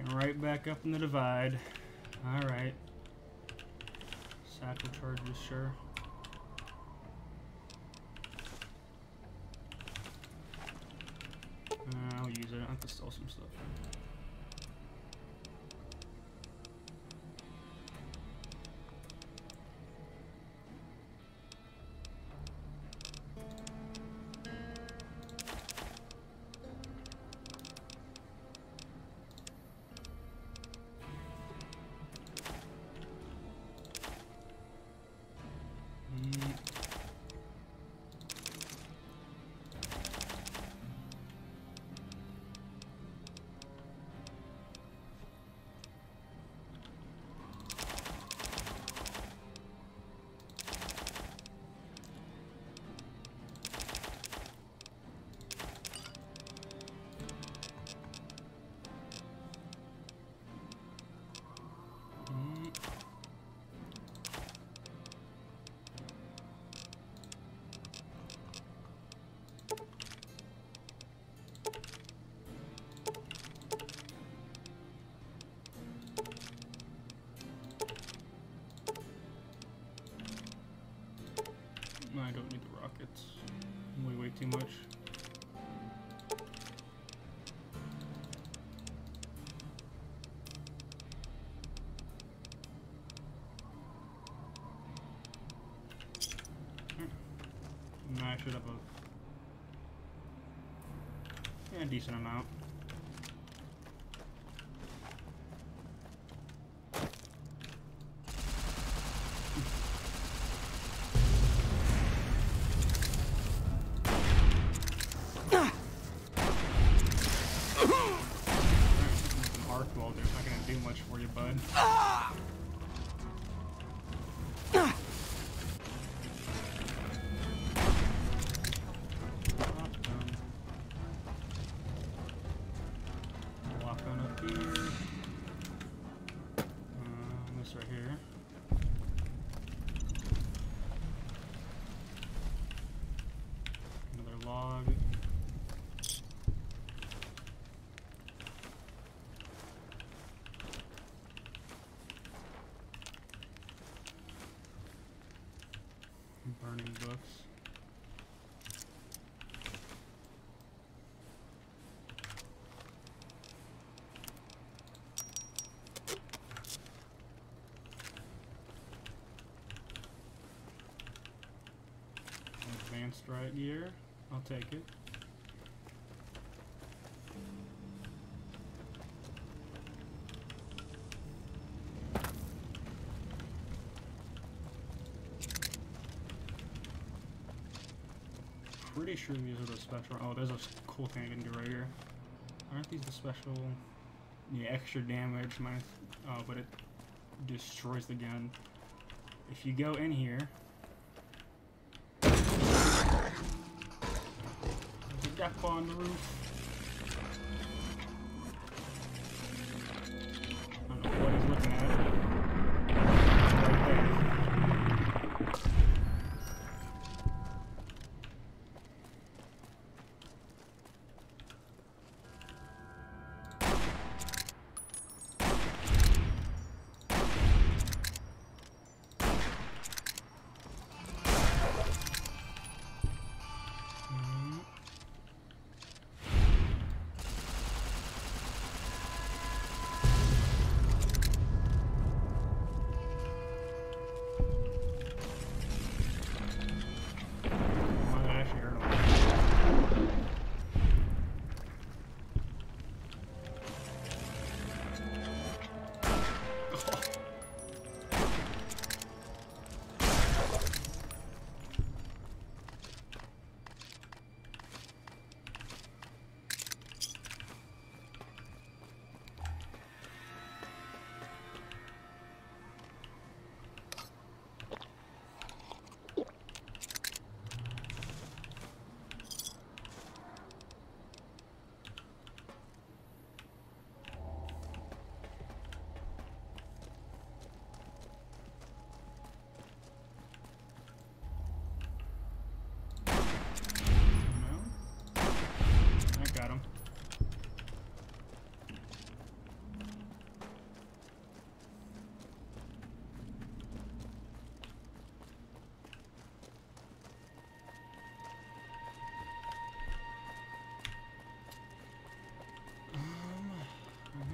Picking right back up in the divide. Alright. Satchel charges, sure. I'll use it. I have to sell some stuff. I don't need the rockets. Way too much. No, I should have a decent amount. Right here. Another log. Burning books. Advanced right gear. I'll take it. Pretty sure these are the special. Oh, there's a cool thing I can do right here. Aren't these the special? Yeah, extra damage. Minus, but it destroys the gun. If you go in here. Up on the roof. I don't know what he's looking at. Right there.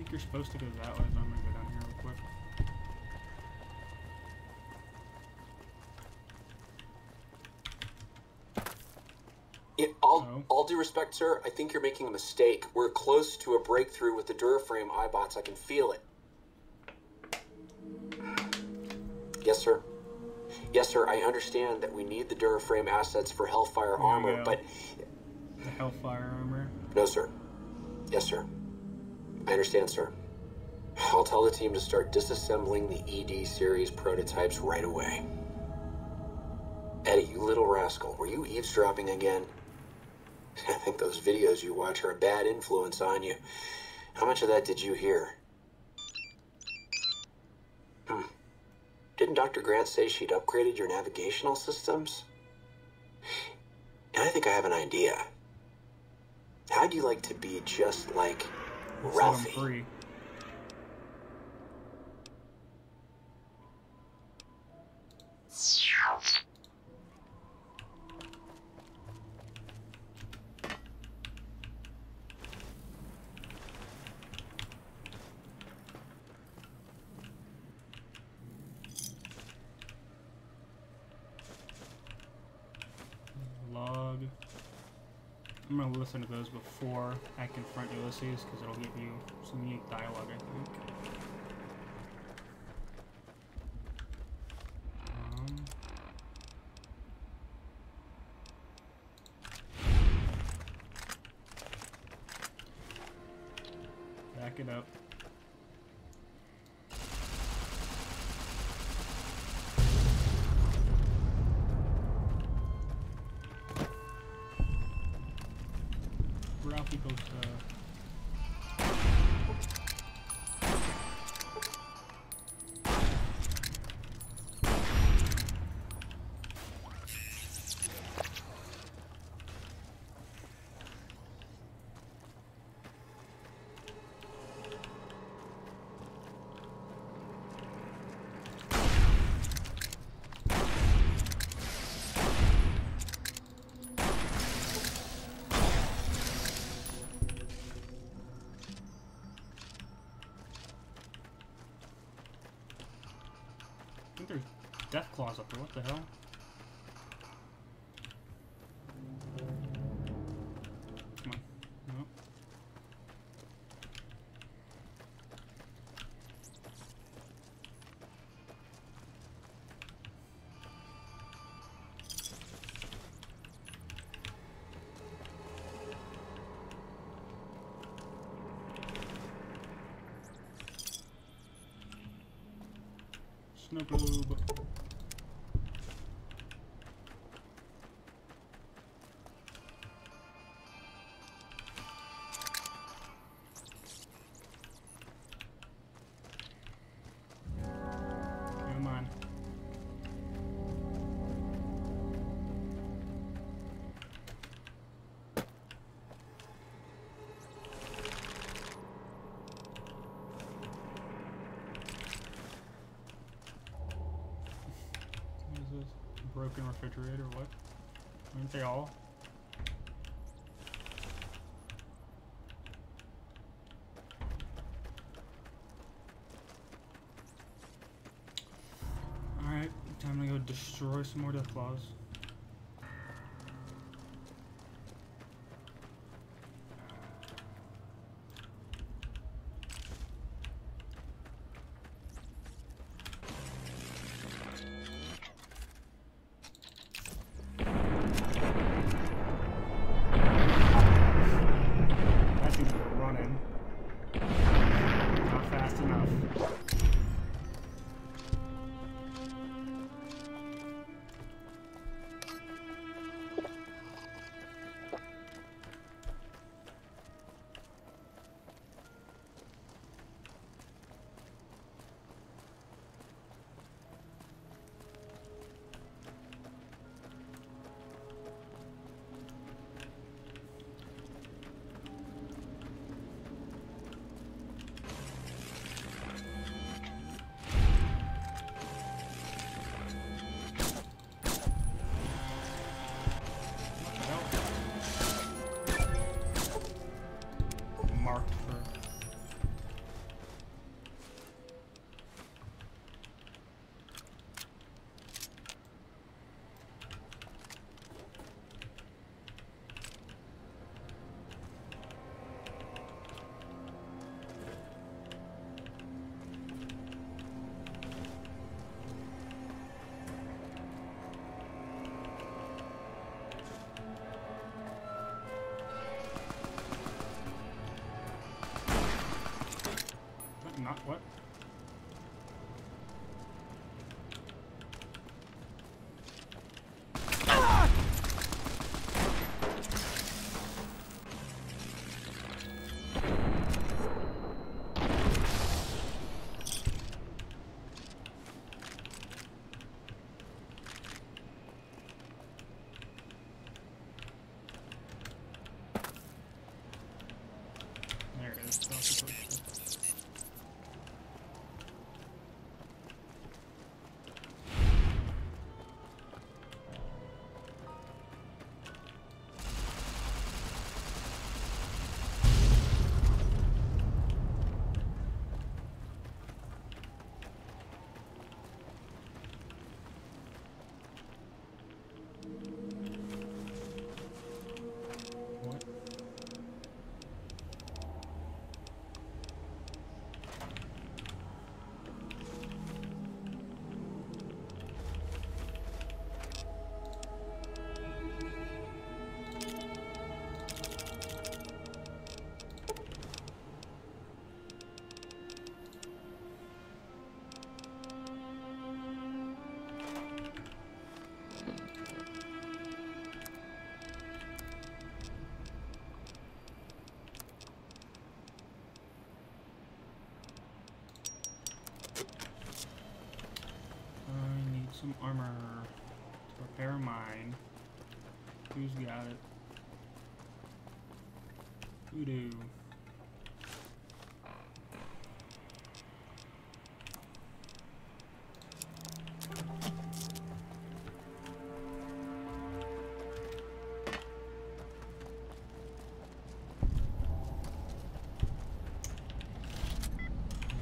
think you're supposed to go that way, so I'm gonna go down here real quick. All due respect, sir, I think you're making a mistake. We're close to a breakthrough with the Duraframe iBots. I can feel it. Yes, sir. Yes, sir, I understand that we need the Duraframe assets for Hellfire armor, but... The Hellfire armor? No, sir. Yes, sir. I understand, sir. I'll tell the team to start disassembling the ED series prototypes right away. Eddie, you little rascal, were you eavesdropping again? I think those videos you watch are a bad influence on you. How much of that did you hear? Didn't Dr. Grant say she'd upgraded your navigational systems? And I think I have an idea. How'd you like to be just like Ralphie? I'm free. Log. I'm going to listen to those before I confront Ulysses, because it'll give you some unique dialogue, I think. Back it up. Ralphie goes I think there's death claws up there. What the hell? Come on. Nope. Snow globe. Come on. What is this? Broken refrigerator, what? Aren't they all? Alright, time to go destroy some more death claws. That thing's running. Not fast enough. Marked for not what? There it is. That's the first step. What? I need some armor to repair mine. Who's got it? Who do?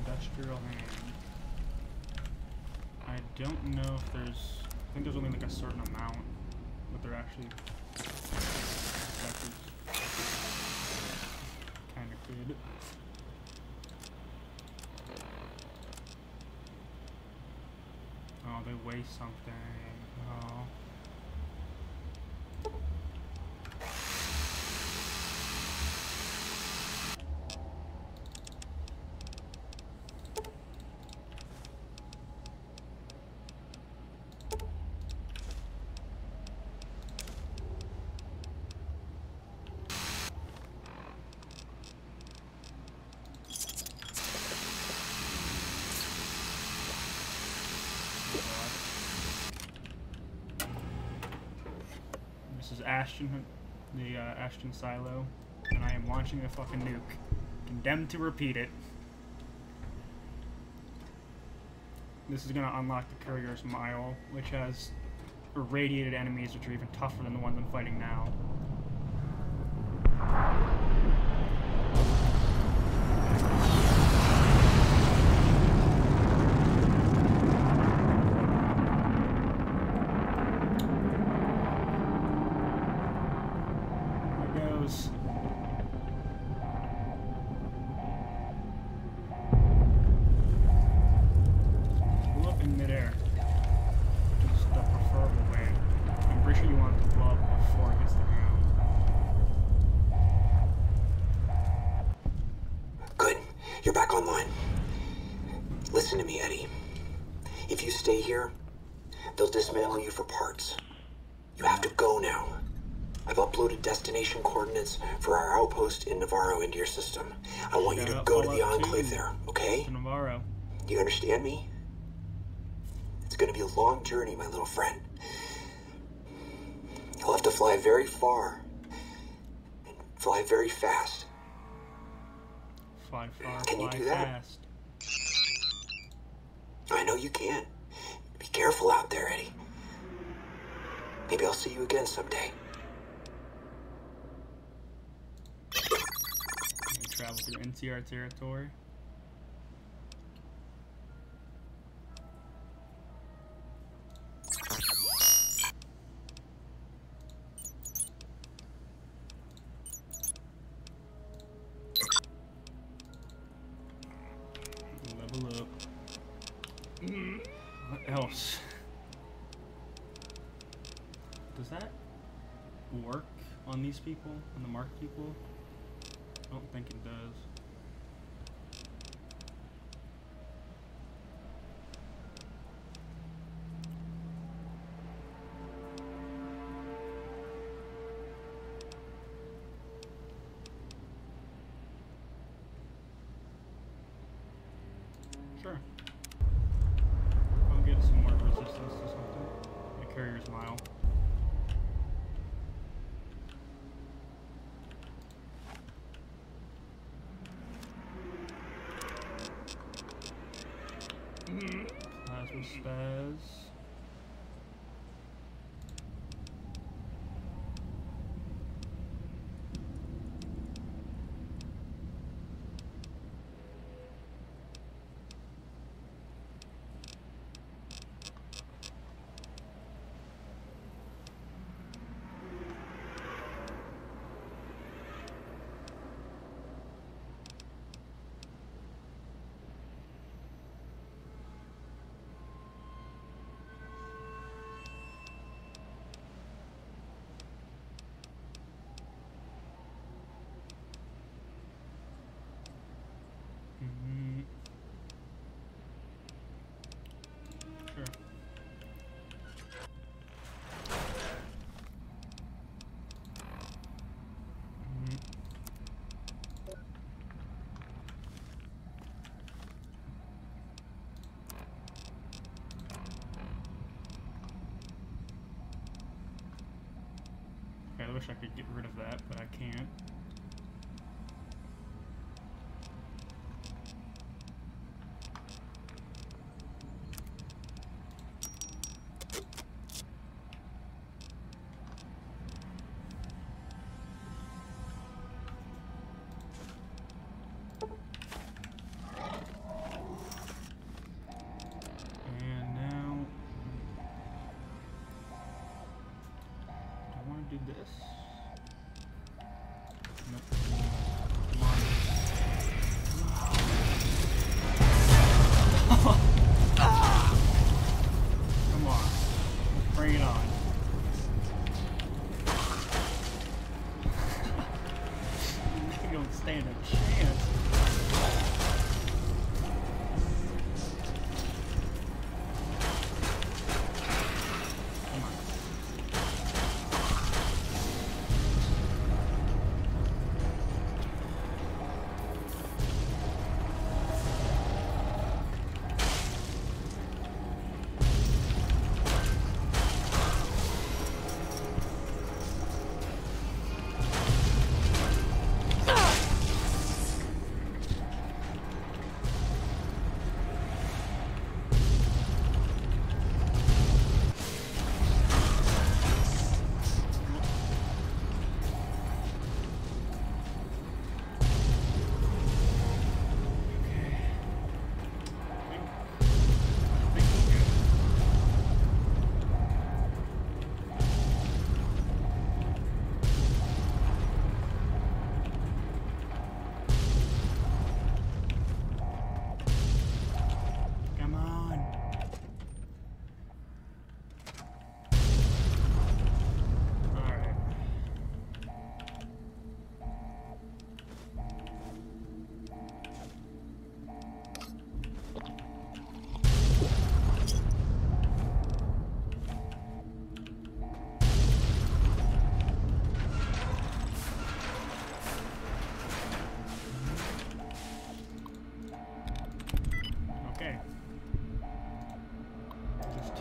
Industrial hand. I don't know if there's. I think there's only like a certain amount, but they're actually. Kind of good. Oh, they weigh something. Oh. This is Ashton, the Ashton silo, and I am launching a fucking nuke. Condemned to repeat it. This is gonna unlock the Courier's Mile, which has irradiated enemies which are even tougher than the ones I'm fighting now. You're back online. Listen to me, Eddie. If you stay here, they'll dismantle you for parts. You have to go now. I've uploaded destination coordinates for our outpost in Navarro into your system. I want you to go to the Enclave there, okay? To Navarro. Do you understand me? It's gonna be a long journey, my little friend. You'll have to fly very far. And fly very fast. Fly far, Can you fly do that? fast. I know you can. Be careful out there, Eddie. Maybe I'll see you again someday. You travel through NCR territory. Level up. What else? Does that work on these people? On the marked people? I don't think it does. Special spaz. Sure. Okay, I wish I could get rid of that, but I can't. And now, do I want to do this? Nope. Come on. Come on. Bring it on. You don't stand a chance. Come on.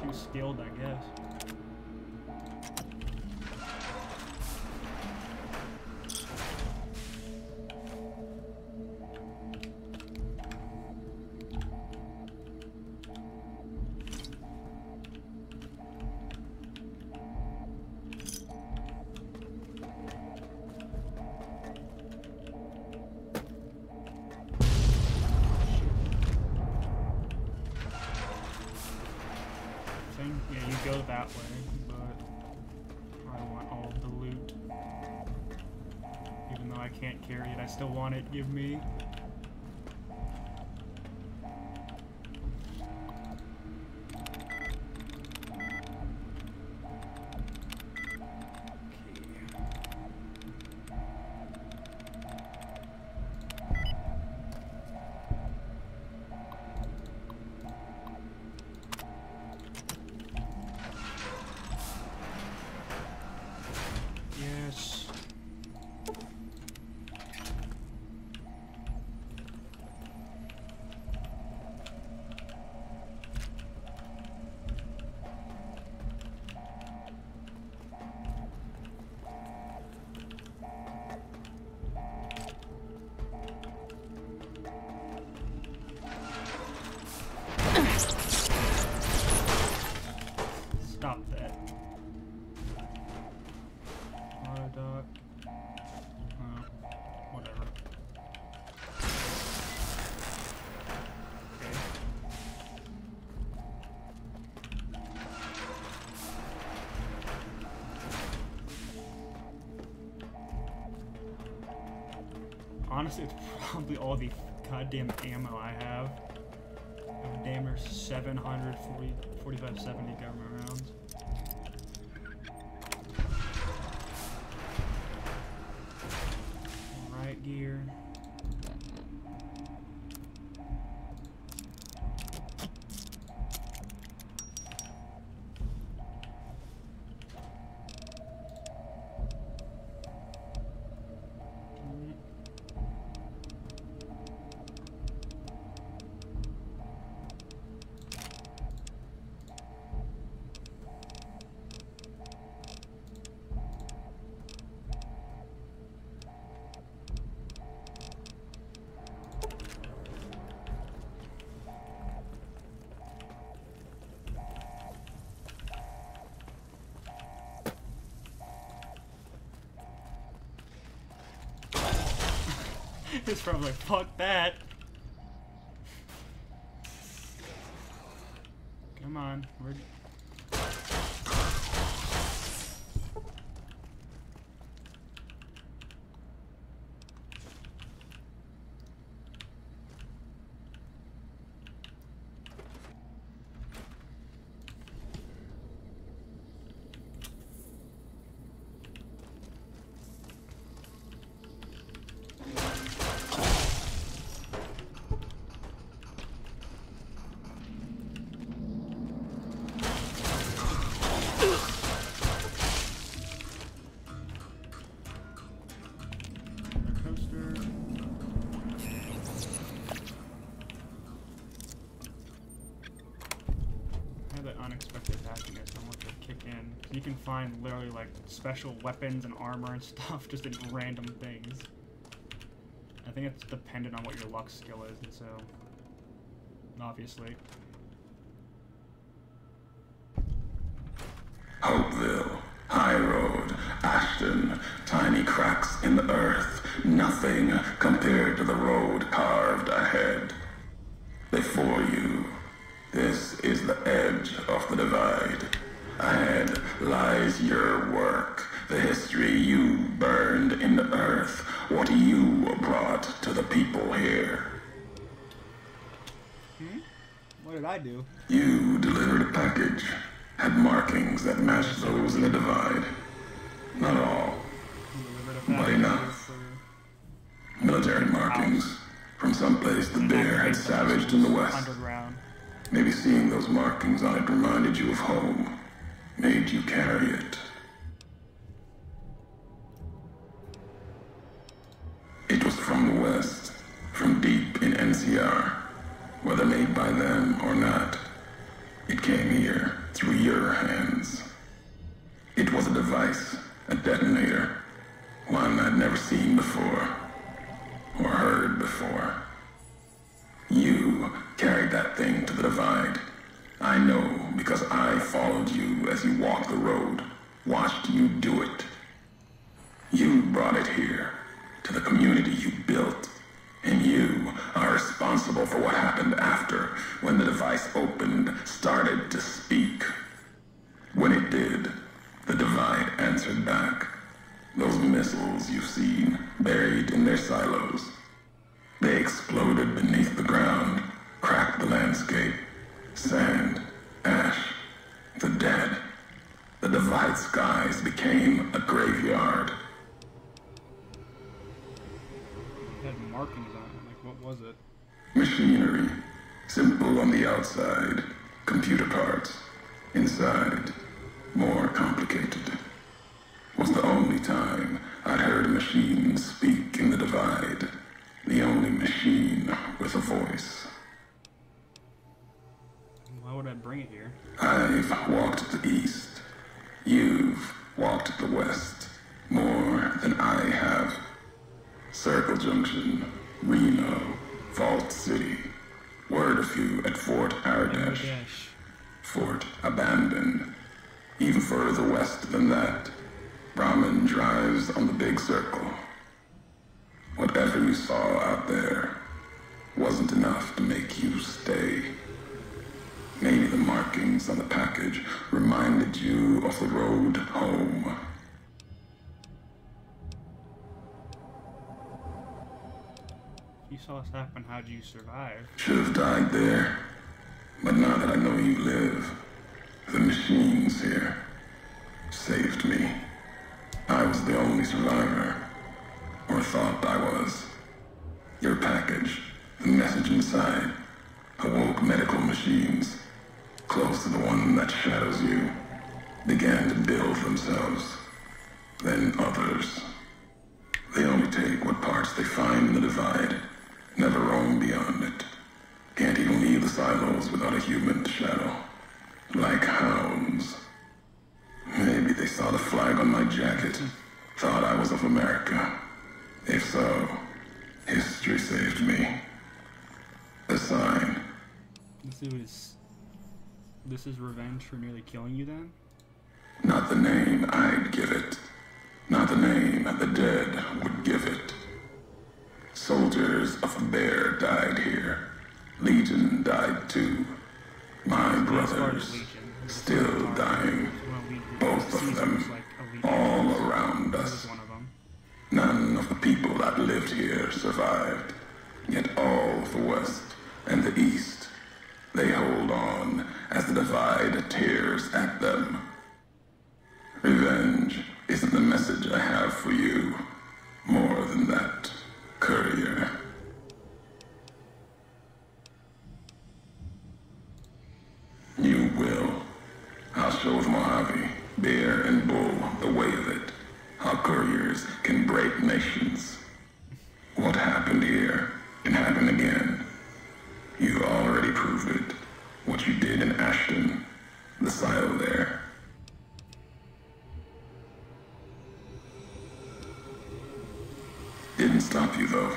Too skilled, I guess. Yeah, you go that way, but I want all of the loot. Even though I can't carry it, I still want it. Give me. Yes. honestly, it's probably all the goddamn ammo I have. I have damn near 4570 government rounds. Riot gear. It's probably like, fuck that. Come on, we're... unexpected happiness and what they kick in. So you can find literally like special weapons and armor and stuff just in random things. I think it's dependent on what your luck skill is, and so obviously. Hopeville, High Road, Ashton, tiny cracks in the earth, nothing compared to the road carved ahead. Before you, this is the edge of the divide. Ahead lies your work, the history you burned in the earth, what you brought to the people here. What did I do? You delivered a package, had markings that matched those in the divide. Not all, but enough. Military markings from someplace the bear had savaged in the west. Underground. Maybe seeing those markings on it reminded you of home, made you carry it. It was from the west, from deep in NCR, whether made by them or not. It came here through your hands. It was a device, a detonator, one I'd never seen before, or heard before. You carried that thing to the divide. I know because I followed you as you walked the road, watched you do it. You brought it here, to the community you built, and you are responsible for what happened after, when the device opened, started to speak. When it did, the divide answered back. Those missiles you've seen, buried in their silos. They exploded beneath the ground, cracked the landscape. Sand, ash, the dead. The divide skies became a graveyard. It had markings on it. Like, what was it? Machinery. Simple on the outside. Computer parts. Inside, more complicated. Was the only time I'd heard a machine speak in the divide. The only machine with a voice. Why would I bring it here? I've walked the east. You've walked the west. More than I have. Circle Junction, Reno, Vault City. Word a few at Fort Aradesh. Fort abandoned. Even further west than that, Brahmin drives on the big circle. Whatever you saw out there wasn't enough to make you stay. Maybe the markings on the package reminded you of the road home. You saw this happen. How'd you survive? Should have died there. But now that I know you live, the machines here saved me. I was the only survivor. Or thought I was. Your package, the message inside, awoke medical machines, close to the one that shadows you, began to build themselves. Then others. They only take what parts they find in the divide, never roam beyond it. Can't even leave the silos without a human to shadow. Like hounds. Maybe they saw the flag on my jacket, thought I was of America. If so, history saved me. A sign. This is revenge for nearly killing you then? Not the name I'd give it. Not the name the dead would give it. Soldiers of the Bear died here. Legion died too. My brothers, still dying. Both of them, all around us. None of the people that lived here survived. Yet all of the West and the East, they hold on as the divide tears at them. Revenge isn't the message I have for you. More than that, courier. You will. I'll show the Mojave, Bear and Bull, the way of it. How couriers can break nations. What happened here can happen again. You already proved it. What you did in Ashton, the silo there. Didn't stop you though.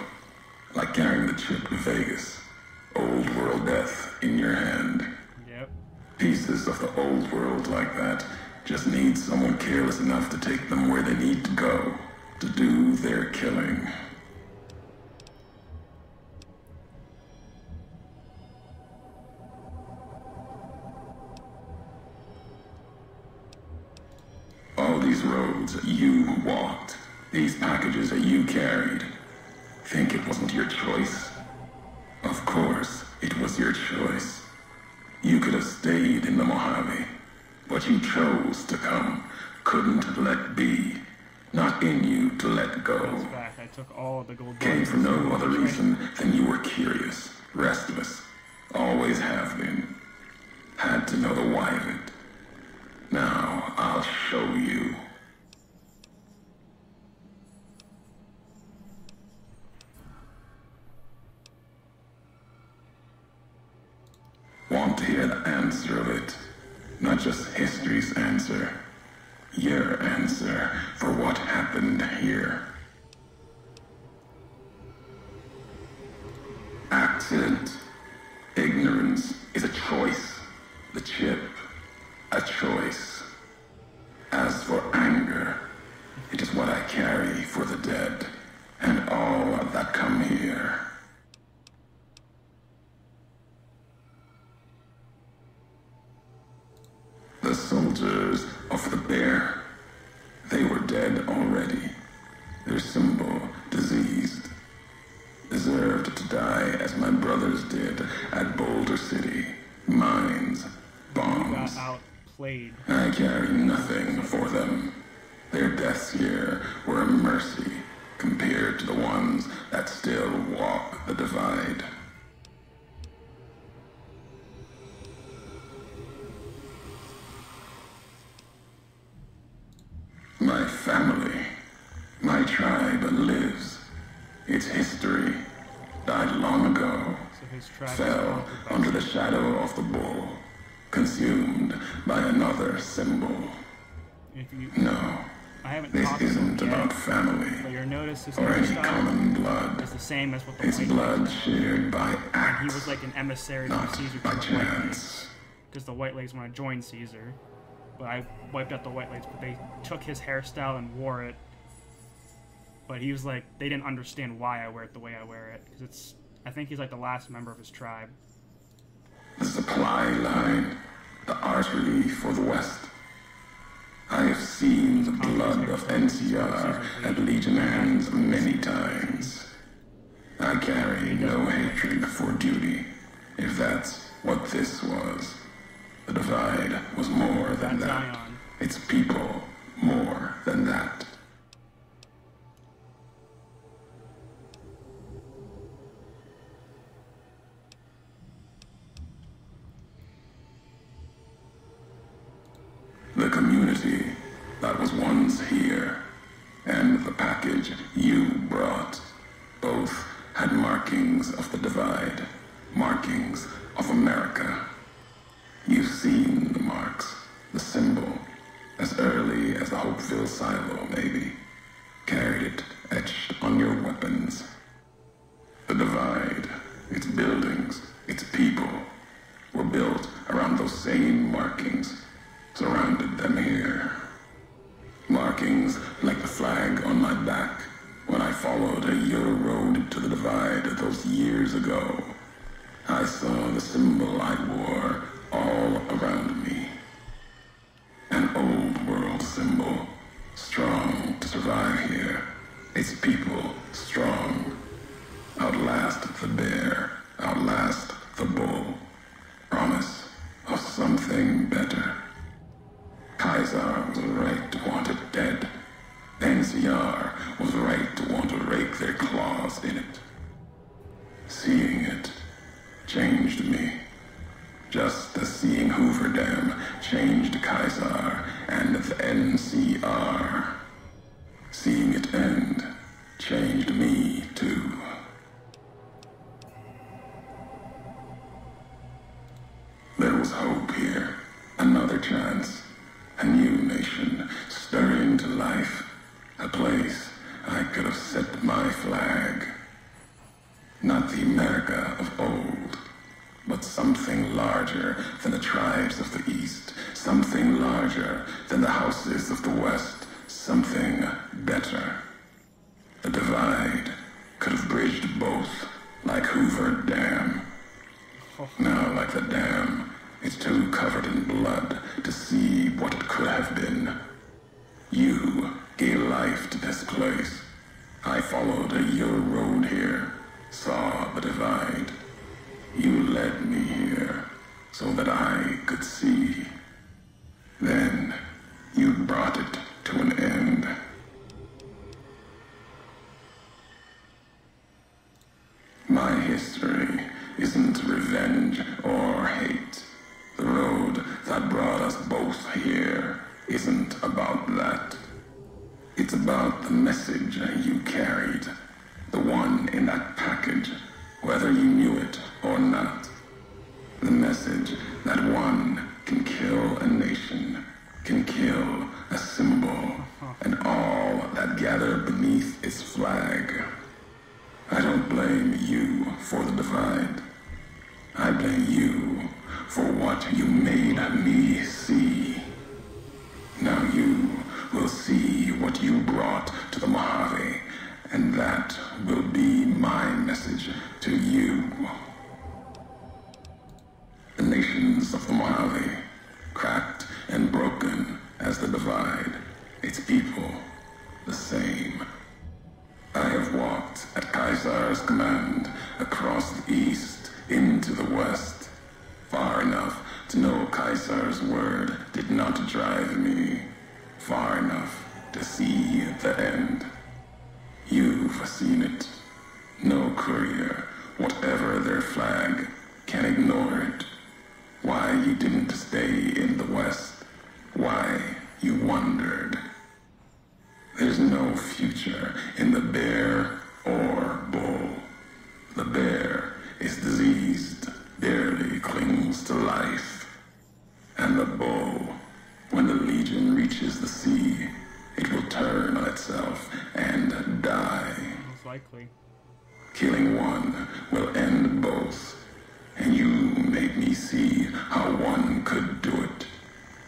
Like carrying the chip to Vegas. Old world death in your hand. Yep. Pieces of the old world like that just need someone careless enough to take them where they need to go, to do their killing. All these roads that you walked, these packages that you carried, think it wasn't your choice? Of course, it was your choice. You could have stayed in the Mojave, but you chose to come, couldn't let be. Not in you to let go. I took all the gold. Came for no other reason than you were curious, restless, always have been. Had to know the why of it. Now, I'll show you. Want to hear the answer of it? Not just history's answer. Your answer for what happened here. Accident. Ignorance is a choice. The chip, a choice. As for anger, it is what I carry for the dead and all that come here. The soldiers of the Bear, they were dead already. Their symbol, diseased. Deserved to die as my brothers did at Boulder City. Mines, bombs. Got outplayed. I carry nothing for them. Their deaths here were a mercy compared to the ones that still walk the divide. My family, my tribe lives. Its history died long ago. So his tribe Fell under the shadow of the bull, consumed by another symbol. If you, No, I haven't this talked to him isn't yet, about family but you'll notice his or any hairstyle common blood. is the same as what the It's White blood Legs are. shared by And acts, he was like an emissary not from Caesar by to the White Legs. chance. Because the White Legs want to join Caesar. But I wiped out the White Legs, but they took his hairstyle and wore it. But he was like, they didn't understand why I wear it the way I wear it. Because it's, I think he's like the last member of his tribe. The supply line, the artery for the West. I have seen the blood of NCR at Legion hands many times. I carry no hatred for duty, if that's what this was. The Divide was more than that. Zion. Its people more than that. The community that was once here, and the package you brought, both had markings of the Divide, markings of America. You've seen the marks, the symbol, as early as the Hopeville silo, maybe. Carried it etched on your weapons. The Divide, its buildings, its people, were built around those same markings, surrounded them here. Markings like the flag on my back when I followed your road to the Divide those years ago. I saw the symbol I wore all around me. An old world symbol, strong to survive here. Its people strong. Outlast the bear, outlast the bull. Promise of something better. Kaiser was right to want it dead. NCR was right to want to rake their claws in it. Seeing it changed me. Just as seeing Hoover Dam changed Kaiser and the NCR. Seeing it end changed me too. There was hope here. Another chance. A new nation stirring to life. A place I could have set my flag. Not the America of old, but something larger than the tribes of the East. Something larger than the houses of the West. Something better. The Divide could have bridged both, like Hoover Dam. Now, like the dam, it's too covered in blood to see what it could have been. You gave life to this place. I followed your road here, saw the Divide. You led me here so that I could see. Then you brought it to an end. My history isn't revenge or hate. The road that brought us both here isn't about that. It's about the message you carried, the one in that package, whether you knew it or not. The message that one can kill a nation, can kill a symbol, and all that gather beneath its flag. I don't blame you for the Divide. I blame you for what you made me see. Now you will see what you brought to the Mojave, and that will be my message to you. The nations of the Mojave, cracked and broken as the Divide, its people the same. I have walked at Kaiser's command across the east into the west, far enough to know Kaiser's word did not drive me, far enough to see the end. You've seen it. No courier, whatever their flag, can ignore it. Why you didn't stay in the west, why you wandered. There's no future in the bear or bull. The bear is diseased, barely clings to life. And the bull, when the legion reaches the sea, it will turn on itself and die. Most likely. Killing one will end both. And you made me see how one could do it.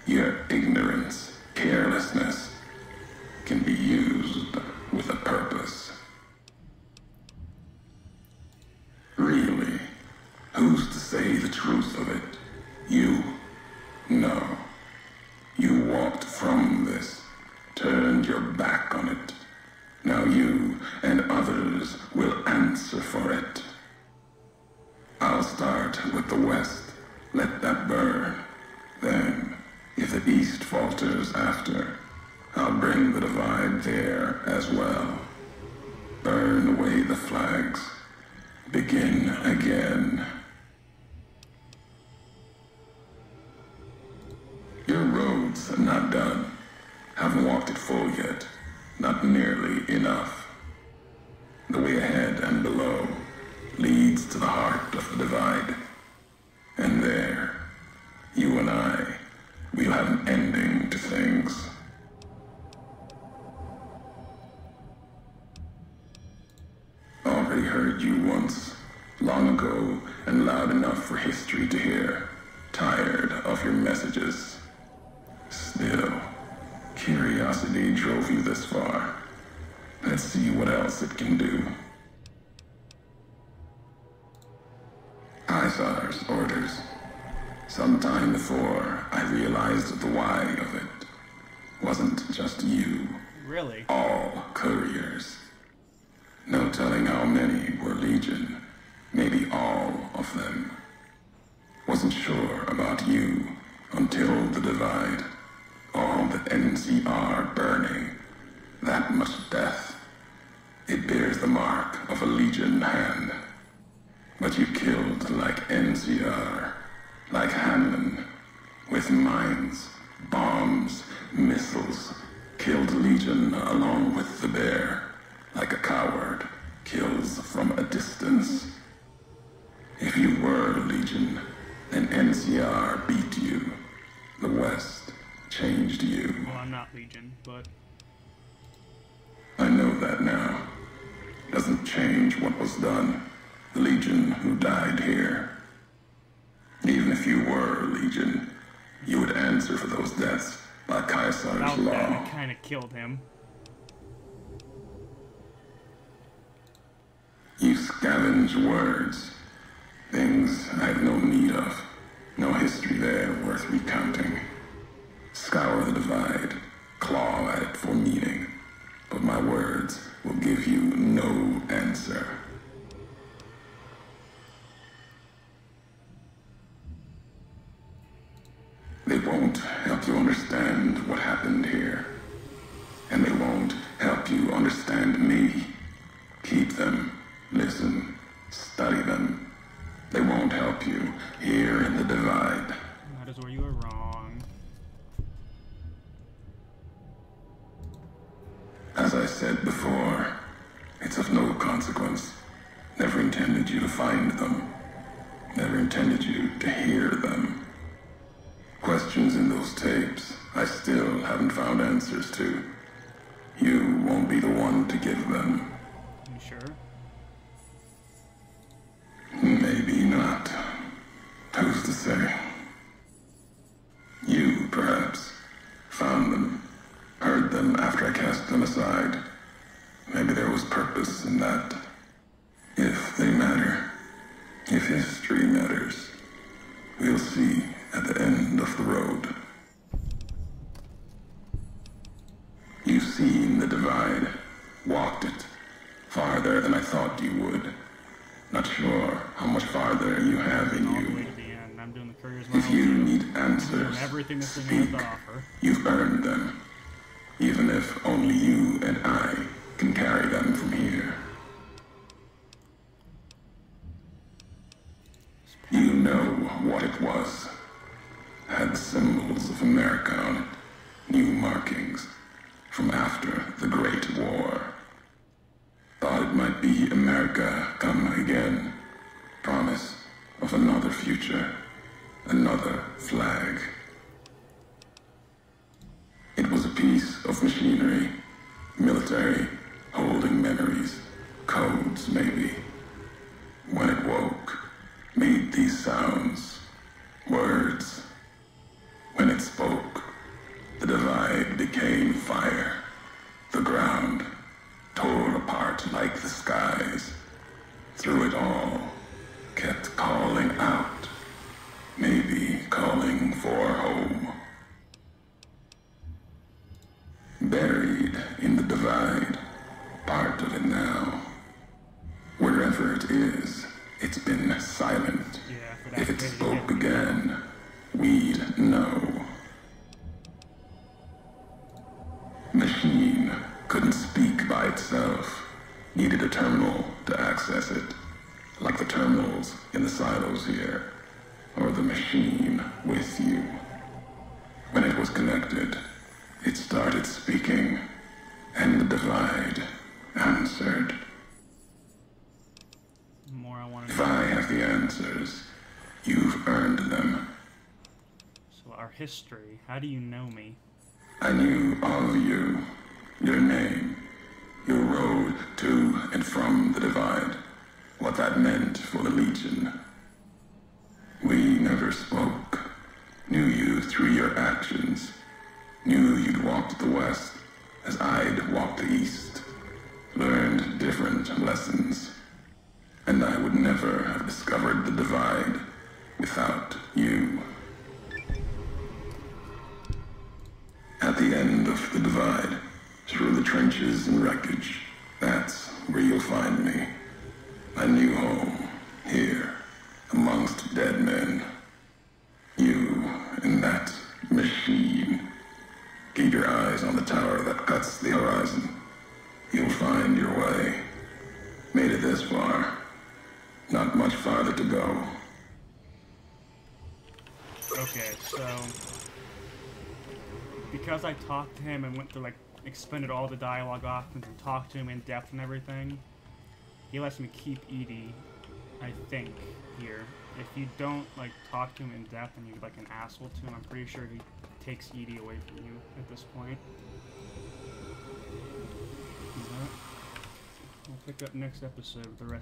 Your ignorance, carelessness, can be used with a purpose. Really? Who's to say the truth of it? You? No. You walked from this, turned your back on it. Now you and others will answer for I'll start with the west. Let that burn. Then, if the east falters after, I'll bring the divide there as well. Burn away the flags. Begin again. Your road's not done. Haven't walked it full yet. Not nearly enough. The way ahead and below leads to the heart of the divide. And there, you and I, we'll have an ending to things. Already heard you once, long ago and loud enough for history to hear. Tired of your messages. Still, curiosity drove you this far. Let's see what else it can do. Caesar's orders. Sometime before I realized the why of it. Wasn't just you. Really? All couriers. No telling how many were Legion. Maybe all of them. Wasn't sure about you until the divide. All the NCR burning. That much death. It bears the mark of a Legion hand. But you killed like NCR. Like Hanlon. With mines, bombs, missiles. Killed Legion along with the bear. Like a coward kills from a distance. If you were Legion, then NCR beat you. The West changed you. Well, I'm not Legion, but... I know that now. Doesn't change what was done. The Legion who died here. Even if you were Legion, you would answer for those deaths by Caesar's without law. that, it kind of killed him. You scavenge words. Things I have no need of. No history there worth recounting. Scour the divide. Claw at it for meaning. But my words will give you no answer. They won't help you understand what happened here. And they won't help you understand me. Keep them. Listen. Study them. They won't help you here in the divide. That is where you are wrong. As I said before, it's of no consequence. Never intended you to find them. Never intended you to hear them. Questions in those tapes I still haven't found answers to. You won't be the one to give them. You sure? Maybe not. Who's to say? You, perhaps, found them, heard them after I cast them aside. Maybe there was purpose in that. If they matter, if history matters, we'll see at the end of the road. You've seen the divide, walked it, farther than I thought you would. Not sure how much farther you have in All the way you. to the end. I'm doing the courier's If mile you too. need I'm answers, doing everything this thing has speak. to offer. You've earned them. Even if only you and I can carry them from here. You know what it was. Had symbols of America on it. New markings. From after the Great War. Thought it might be America come again. Promise of another future. Another flag. It was a piece of machinery. Military. Holding memories. Codes, maybe. When it woke, made these sounds. Words. When it spoke, the divide became fire. The ground tore apart like the skies. Through it all, kept calling out. Maybe calling for home. Buried in the divide, part of it now. Wherever it is, it's been silent. Yeah, for that. If it spoke again, we'd know. Machine couldn't speak by itself. Needed a terminal to access it. Like the terminals in the silos here. Or the machine with you. When it was connected, it started speaking. And the divide answered. The more I want to If I have the answers, you've earned them. So our history, how do you know me? I knew all of you, your name, your road to and from the divide, what that meant for the Legion. We never spoke, knew you through your actions, knew you'd walked the West as I'd walked the East, learned different lessons, and I would never have discovered the divide without you. At the end of the divide, through the trenches and wreckage, that's where you'll find me. A new home, here, amongst dead men. You and that machine. Keep your eyes on the tower that cuts the horizon. You'll find your way. Made it this far. Not much farther to go. Okay, so because I talked to him and went through, like, expended all the dialogue options and talked to him in depth and everything, he lets me keep Edie, I think, here. If you don't, like, talk to him in depth and you're, like, an asshole to him, I'm pretty sure he takes Edie away from you at this point. But we'll pick up next episode with the rest.